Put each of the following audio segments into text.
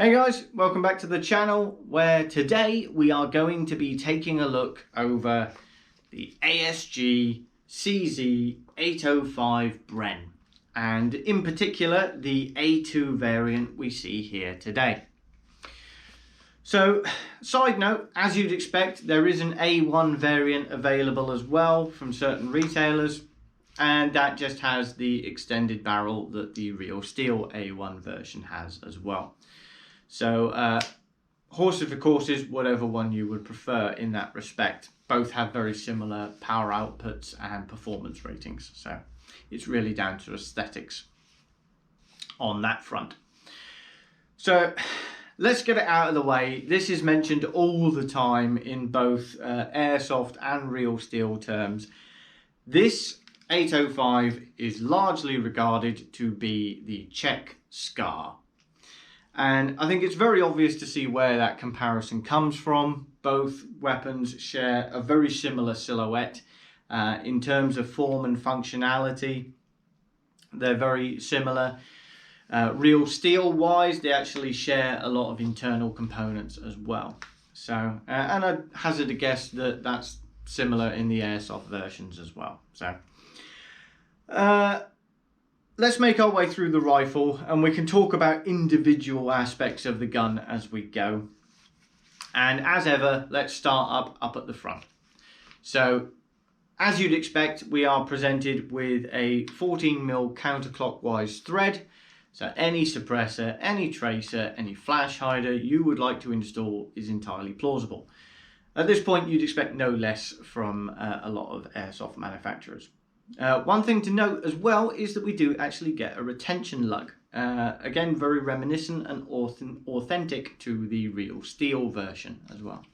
Hey guys, welcome back to the channel, where today we are going to be taking a look over the ASG CZ805 Bren, and in particular the A2 variant we see here today. So, side note, as you'd expect, there is an A1 variant available as well from certain retailers, and that just has the extended barrel that the real steel A1 version has as well. So horses for courses, whatever one you would prefer in that respect. Both have very similar power outputs and performance ratings, so it's really down to aesthetics on that front. So let's get it out of the way. This is mentioned all the time in both airsoft and real steel terms. This 805 is largely regarded to be the Czech SCAR. And I think it's very obvious to see where that comparison comes from. Both weapons share a very similar silhouette in terms of form and functionality. They're very similar. Real steel wise, they actually share a lot of internal components as well. So, and I hazard a guess that that's similar in the airsoft versions as well. So, let's make our way through the rifle, and we can talk about individual aspects of the gun as we go. And as ever, let's start up at the front. So, as you'd expect, we are presented with a 14mm counterclockwise thread. So any suppressor, any tracer, any flash hider you would like to install is entirely plausible. At this point, you'd expect no less from a lot of airsoft manufacturers. One thing to note as well is that we do actually get a retention lug. Again, very reminiscent and authentic to the real steel version as well.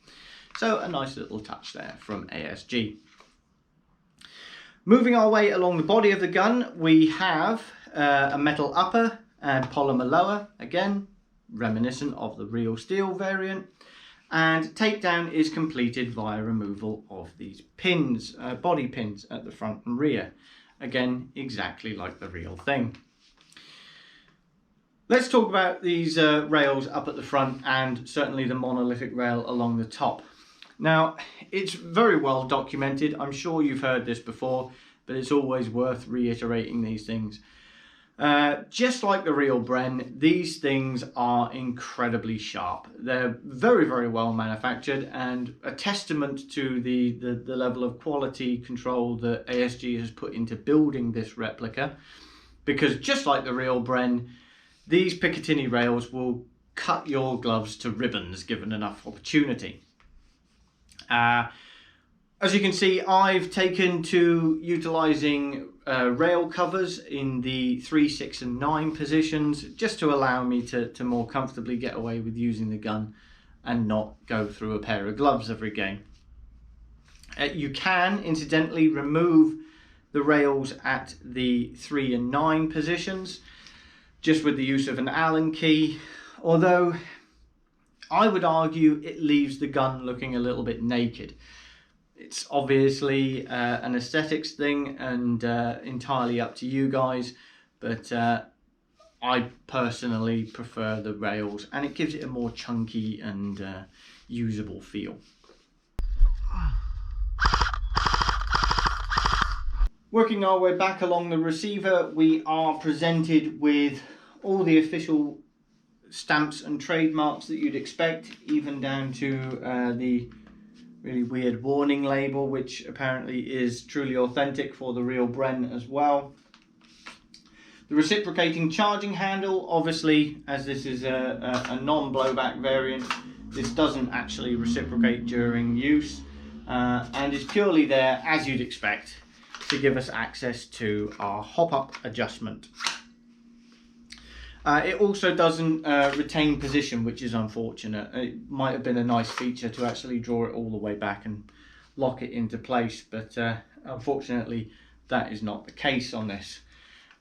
So a nice little touch there from ASG. Moving our way along the body of the gun, we have a metal upper and polymer lower, again reminiscent of the real steel variant. And takedown is completed via removal of these pins, body pins at the front and rear. Again, exactly like the real thing. Let's talk about these rails up at the front, and certainly the monolithic rail along the top. Now, it's very well documented. I'm sure you've heard this before, but it's always worth reiterating these things. Just like the real Bren, these things are incredibly sharp. They're very, very well manufactured, and a testament to the level of quality control that ASG has put into building this replica, because just like the real Bren, these Picatinny rails will cut your gloves to ribbons given enough opportunity. As you can see, I've taken to utilising rail covers in the 3, 6 and 9 positions, just to allow me to more comfortably get away with using the gun and not go through a pair of gloves every game. You can, incidentally, remove the rails at the 3 and 9 positions, just with the use of an Allen key, although I would argue it leaves the gun looking a little bit naked. It's obviously an aesthetics thing, and entirely up to you guys, but I personally prefer the rails, and it gives it a more chunky and usable feel. Working our way back along the receiver, we are presented with all the official stamps and trademarks that you'd expect, even down to the really weird warning label, which apparently is truly authentic for the real Bren as well. The reciprocating charging handle, obviously, as this is a non-blowback variant, this doesn't actually reciprocate during use, and is purely there, as you'd expect, to give us access to our hop-up adjustment. It also doesn't retain position, which is unfortunate. It might have been a nice feature to actually draw it all the way back and lock it into place, but unfortunately that is not the case on this.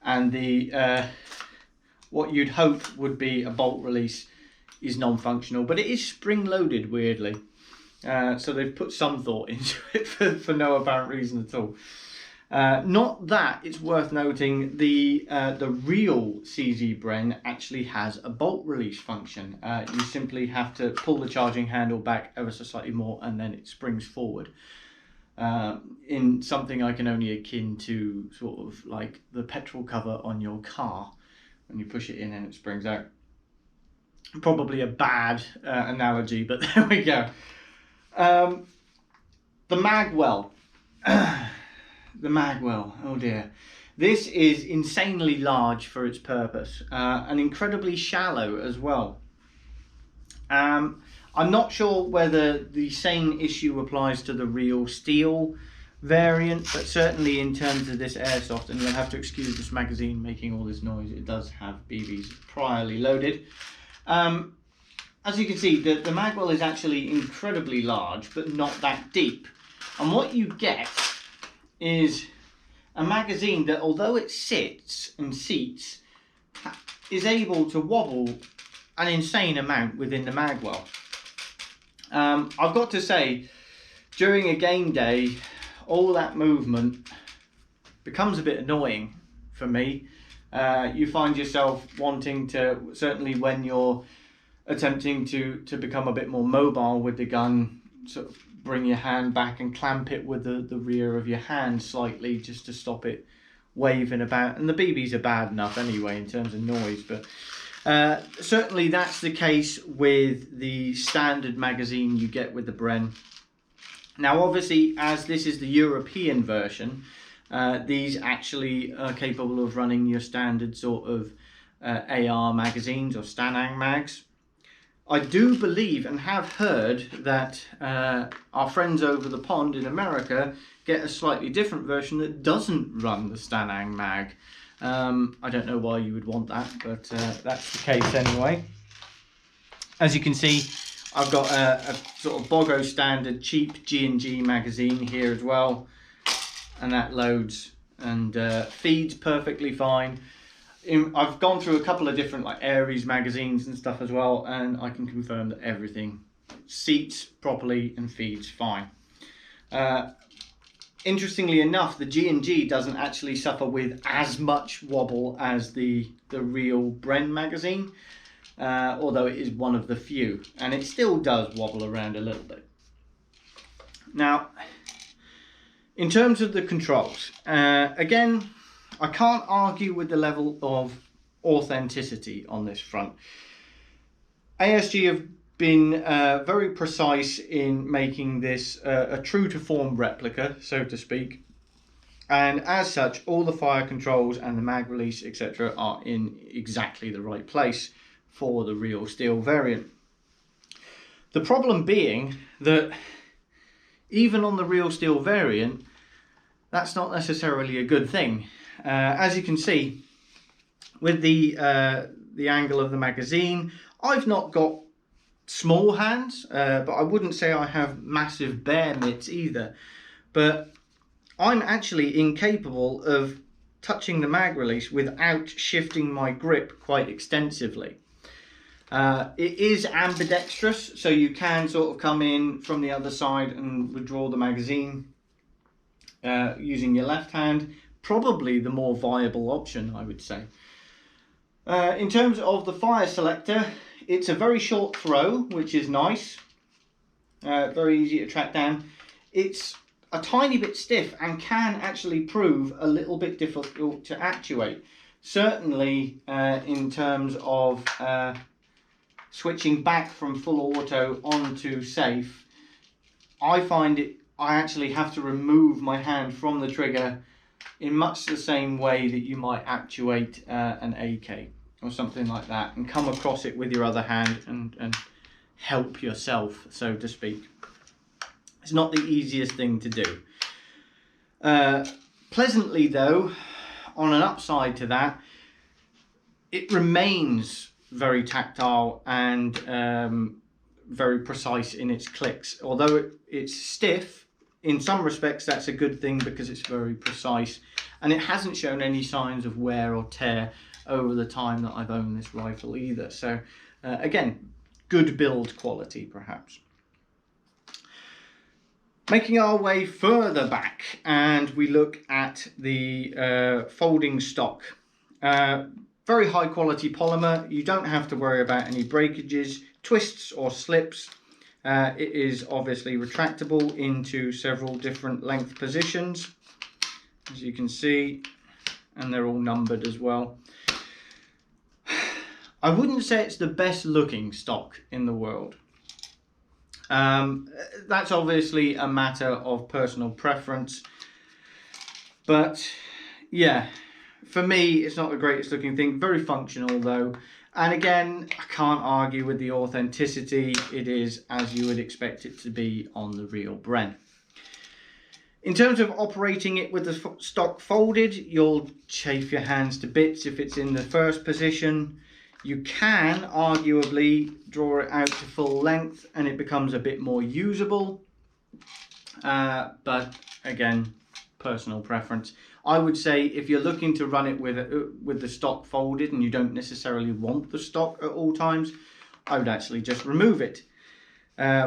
And the what you'd hope would be a bolt release is non-functional, but it is spring-loaded, weirdly. So they've put some thought into it for no apparent reason at all. Not that it's worth noting, the real CZ Bren actually has a bolt release function. You simply have to pull the charging handle back ever so slightly more and then it springs forward. In something I can only akin to sort of like the petrol cover on your car when you push it in and it springs out. Probably a bad analogy, but there we go. The magwell. The magwell, oh dear. This is insanely large for its purpose and incredibly shallow as well. I'm not sure whether the same issue applies to the real steel variant, but certainly in terms of this airsoft, and you'll have to excuse this magazine making all this noise, it does have BBs priorly loaded. As you can see, the magwell is actually incredibly large, but not that deep. And what you get is a magazine that, although it sits and seats, is able to wobble an insane amount within the magwell. I've got to say, during a game day, all that movement becomes a bit annoying for me. You find yourself wanting to, certainly when you're attempting to become a bit more mobile with the gun, sort of bring your hand back and clamp it with the rear of your hand slightly just to stop it waving about. And the BBs are bad enough anyway in terms of noise, but certainly that's the case with the standard magazine you get with the Bren. Now obviously, as this is the European version, these actually are capable of running your standard sort of AR magazines or Stanang mags. I do believe and have heard that our friends over the pond in America get a slightly different version that doesn't run the Stanang mag. I don't know why you would want that, but that's the case anyway. As you can see, I've got a sort of Bogo standard cheap G&G magazine here as well, and that loads and feeds perfectly fine. I've gone through a couple of different like Aries magazines and stuff as well, and I can confirm that everything seats properly and feeds fine. Interestingly enough, the G&G doesn't actually suffer with as much wobble as the real Bren magazine, although it is one of the few, and it still does wobble around a little bit. Now, in terms of the controls, again, I can't argue with the level of authenticity on this front. ASG have been very precise in making this a true to form replica, so to speak. And as such, all the fire controls and the mag release, etc. are in exactly the right place for the real steel variant. The problem being that even on the real steel variant, that's not necessarily a good thing. As you can see, with the angle of the magazine, I've not got small hands, but I wouldn't say I have massive bear mitts either. But I'm actually incapable of touching the mag release without shifting my grip quite extensively. It is ambidextrous, so you can sort of come in from the other side and withdraw the magazine using your left hand. Probably the more viable option, I would say. In terms of the fire selector, it's a very short throw, which is nice. Very easy to track down. It's a tiny bit stiff and can actually prove a little bit difficult to actuate. Certainly in terms of switching back from full auto onto safe, I find I actually have to remove my hand from the trigger in much the same way that you might actuate an AK or something like that, and come across it with your other hand and help yourself, so to speak. It's not the easiest thing to do. Pleasantly though, on an upside to that, it remains very tactile and very precise in its clicks. Although it's stiff, in some respects that's a good thing because it's very precise, and it hasn't shown any signs of wear or tear over the time that I've owned this rifle either. So again, good build quality perhaps. Making our way further back, and we look at the folding stock. Very high quality polymer. You don't have to worry about any breakages, twists or slips. It is obviously retractable into several different length positions, as you can see, and they're all numbered as well. I wouldn't say it's the best looking stock in the world. That's obviously a matter of personal preference, but yeah, for me it's not the greatest looking thing. Very functional though, and again, I can't argue with the authenticity. It is as you would expect it to be on the real Bren. In terms of operating it with the stock folded, you'll chafe your hands to bits if it's in the first position. You can arguably draw it out to full length and it becomes a bit more usable, but again, personal preference. I would say if you're looking to run it with the stock folded and you don't necessarily want the stock at all times, I would actually just remove it,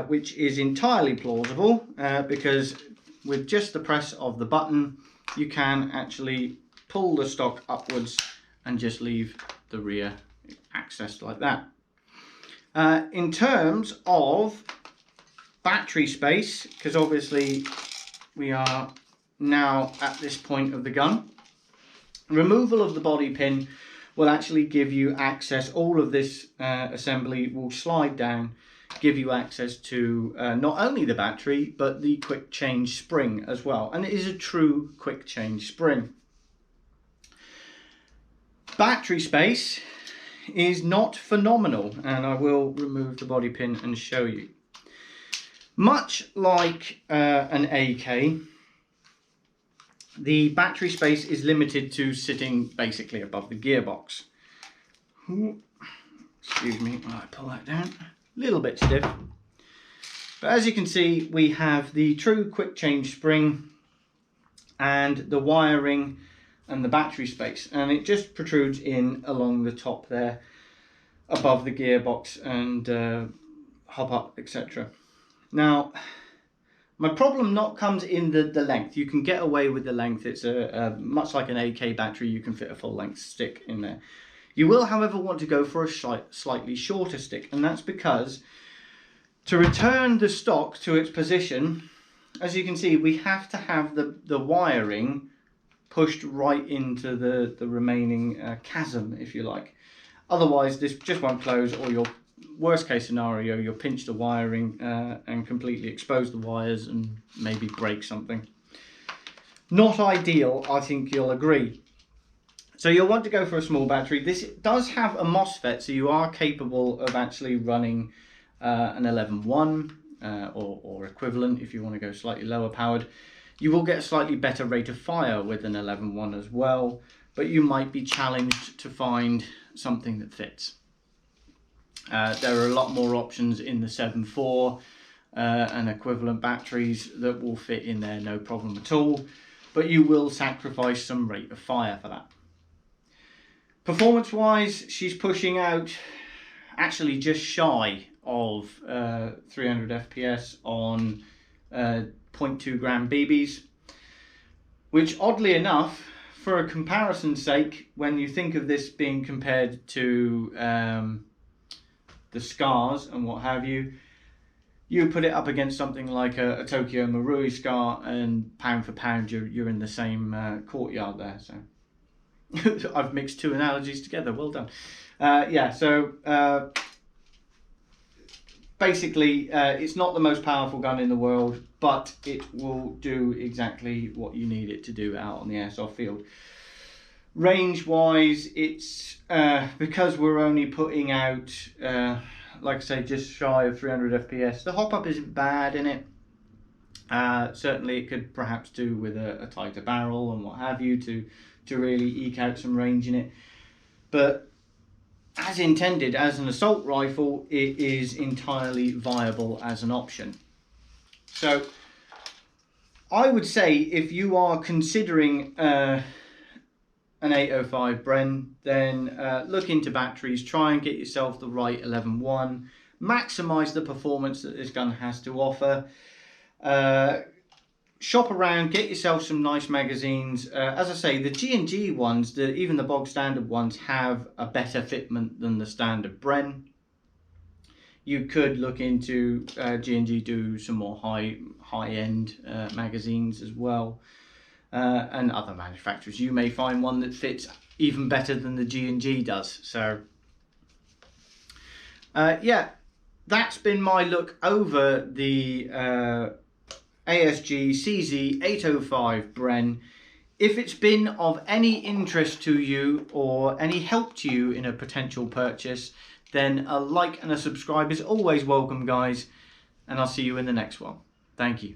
which is entirely plausible, because with just the press of the button you can actually pull the stock upwards and just leave the rear accessed like that. In terms of battery space, because obviously we are now at this point of the gun, removal of the body pin will actually give you access. All of this assembly will slide down, give you access to not only the battery but the quick change spring as well, and it is a true quick change spring. Battery space is not phenomenal, and I will remove the body pin and show you. Much like an AK, the battery space is limited to sitting basically above the gearbox. Excuse me while I pull that down. A little bit stiff. But as you can see, we have the true quick change spring and the wiring and the battery space, and it just protrudes in along the top there above the gearbox and hop up, etc. Now my problem not comes in the length. You can get away with the length. It's a much like an AK battery, you can fit a full length stick in there. You will however want to go for a slightly shorter stick, and that's because to return the stock to its position, as you can see, we have to have the wiring pushed right into the remaining chasm, if you like. Otherwise this just won't close, or your worst case scenario, you'll pinch the wiring and completely expose the wires and maybe break something. Not ideal, I think you'll agree. So you'll want to go for a small battery. This does have a MOSFET, so you are capable of actually running an 11.1 or equivalent if you want to go slightly lower powered. You will get a slightly better rate of fire with an 11.1 as well, but you might be challenged to find something that fits. There are a lot more options in the 7.4 and equivalent batteries that will fit in there no problem at all, but you will sacrifice some rate of fire for that. Performance wise, she's pushing out actually just shy of 300 FPS on 0.2 gram BBs, which oddly enough, for a comparison's sake, when you think of this being compared to the SCARs and what have you, you put it up against something like a Tokyo Marui SCAR, and pound for pound you're in the same courtyard there. So I've mixed two analogies together, well done. Yeah, so basically it's not the most powerful gun in the world, but it will do exactly what you need it to do out on the airsoft field. Range wise, it's because we're only putting out like I say, just shy of 300 FPS. The hop up isn't bad in it. Certainly it could perhaps do with a tighter barrel and what have you to really eke out some range in it, but as intended as an assault rifle, it is entirely viable as an option. So I would say if you are considering an 805 Bren, then look into batteries, try and get yourself the right 11.1, maximize the performance that this gun has to offer. Shop around, get yourself some nice magazines. As I say, the G&G ones, even the bog standard ones, have a better fitment than the standard Bren. You could look into G&G do some more high-end magazines as well, and other manufacturers. You may find one that fits even better than the G&G does. So yeah, that's been my look over the ASG CZ805 Bren. If it's been of any interest to you or any help to you in a potential purchase, then a like and a subscribe is always welcome, guys, and I'll see you in the next one. Thank you.